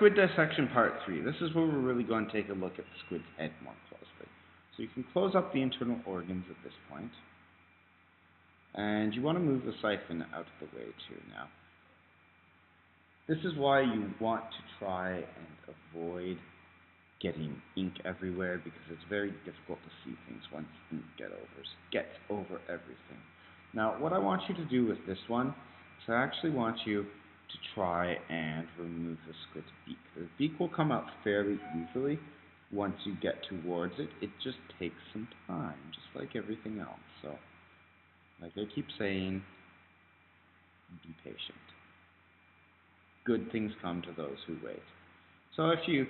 Squid Dissection Part 3. This is where we're really going to take a look at the squid's head more closely. So you can close up the internal organs at this point. And you want to move the siphon out of the way too now. This is why you want to try and avoid getting ink everywhere, because it's very difficult to see things once ink gets over everything. Now, what I want you to do with this one is I actually want you to try and remove the squid's beak. The beak will come out fairly easily once you get towards it. It just takes some time, just like everything else. So, like I keep saying, be patient. Good things come to those who wait. So if you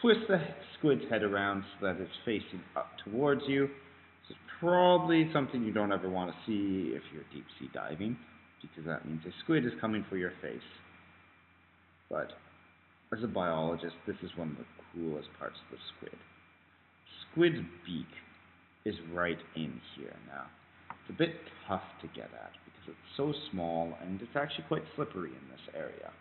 twist the squid's head around so that it's facing up towards you, this is probably something you don't ever want to see if you're deep sea diving, because that means a squid is coming for your face. But as a biologist, this is one of the coolest parts of the squid. Squid's beak is right in here now. It's a bit tough to get at because it's so small and it's actually quite slippery in this area.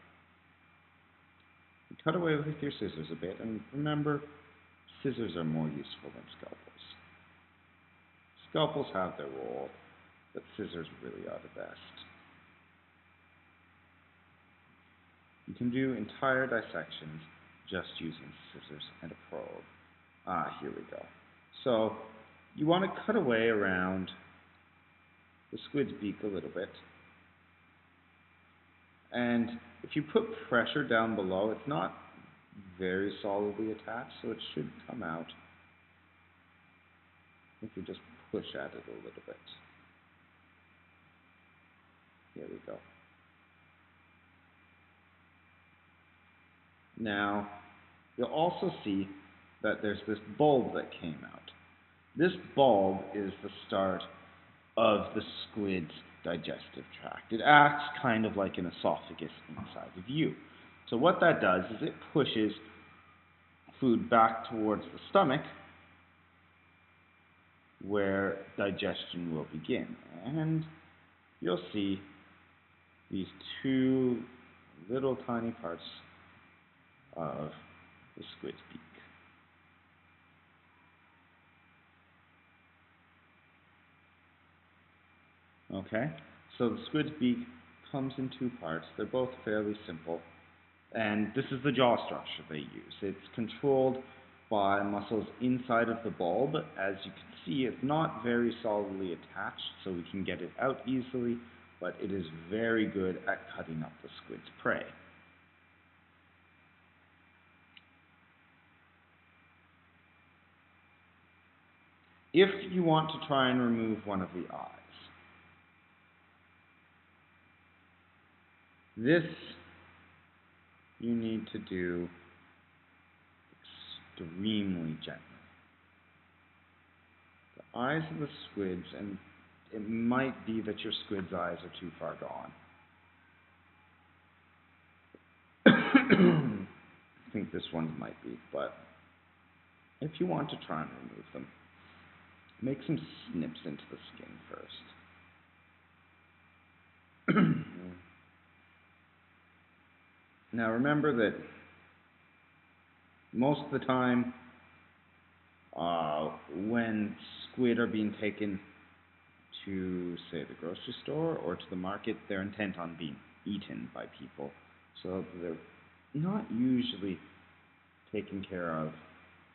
You cut away with your scissors a bit, and remember, scissors are more useful than scalpels. Scalpels have their role, but scissors really are the best. You can do entire dissections just using scissors and a probe. Here we go. So, you want to cut away around the squid's beak a little bit. And if you put pressure down below, it's not very solidly attached, so it should come out if you just push at it a little bit. Here we go. Now, you'll also see that there's this bulb that came out. This bulb is the start of the squid's digestive tract. It acts kind of like an esophagus inside of you. So what that does is it pushes food back towards the stomach, where digestion will begin. And you'll see these two little tiny parts of the squid's beak. Okay, so the squid's beak comes in two parts. They're both fairly simple, and this is the jaw structure they use. It's controlled by muscles inside of the bulb. As you can see, it's not very solidly attached, so we can get it out easily, but it is very good at cutting up the squid's prey. If you want to try and remove one of the eyes, this you need to do extremely gently. The eyes of the squids, and it might be that your squid's eyes are too far gone. I think this one might be, but if you want to try and remove them, make some snips into the skin first. Now remember that most of the time when squid are being taken to, say, the grocery store or to the market, they're intent on being eaten by people. So they're not usually taken care of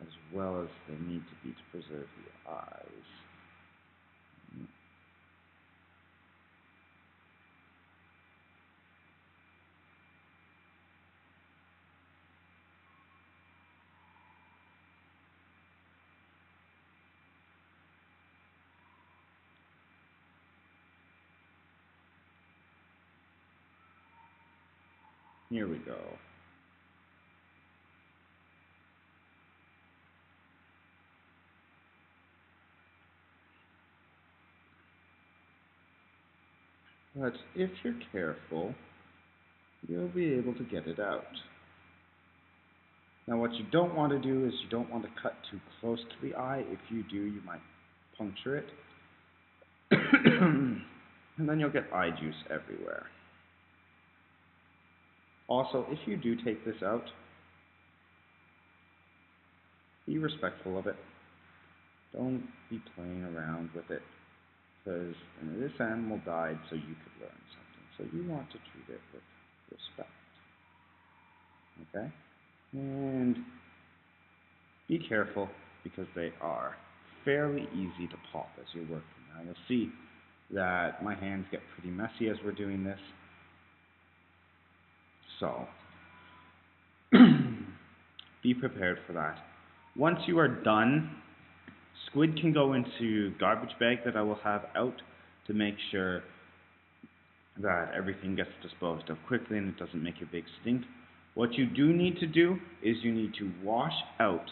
as well as they need to be to preserve the eyes. Here we go. But if you're careful, you'll be able to get it out. Now what you don't want to do is you don't want to cut too close to the eye. If you do, you might puncture it. And then you'll get eye juice everywhere. Also, if you do take this out, be respectful of it. Don't be playing around with it, because this animal died so you could learn something. So you want to treat it with respect. Okay? And be careful, because they are fairly easy to pop as you're working. Now you'll see that my hands get pretty messy as we're doing this. So, be prepared for that. Once you are done, Squid can go into garbage bag that I will have out to make sure that everything gets disposed of quickly and it doesn't make a big stink. What you do need to do is you need to wash out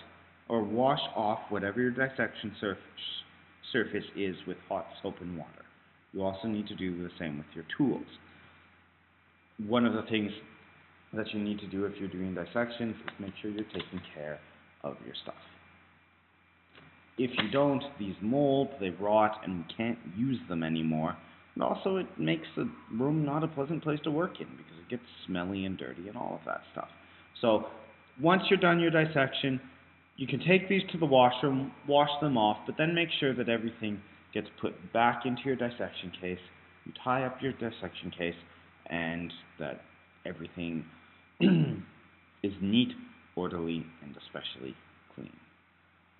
or wash off whatever your dissection surface is with hot soap and water. You also need to do the same with your tools. One of the things that you need to do if you're doing dissections is make sure you're taking care of your stuff. If you don't, these mold, they rot, and you can't use them anymore. And also, it makes the room not a pleasant place to work in because it gets smelly and dirty and all of that stuff. So, once you're done your dissection, you can take these to the washroom, wash them off, but then make sure that everything gets put back into your dissection case. You tie up your dissection case, and that everything is neat, orderly, and especially clean.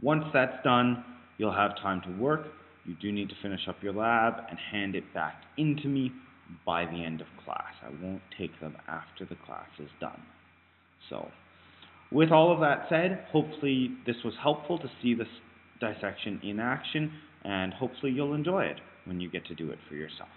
Once that's done, you'll have time to work. You do need to finish up your lab and hand it back into me by the end of class. I won't take them after the class is done. So, with all of that said, hopefully this was helpful to see this dissection in action, and hopefully you'll enjoy it when you get to do it for yourself.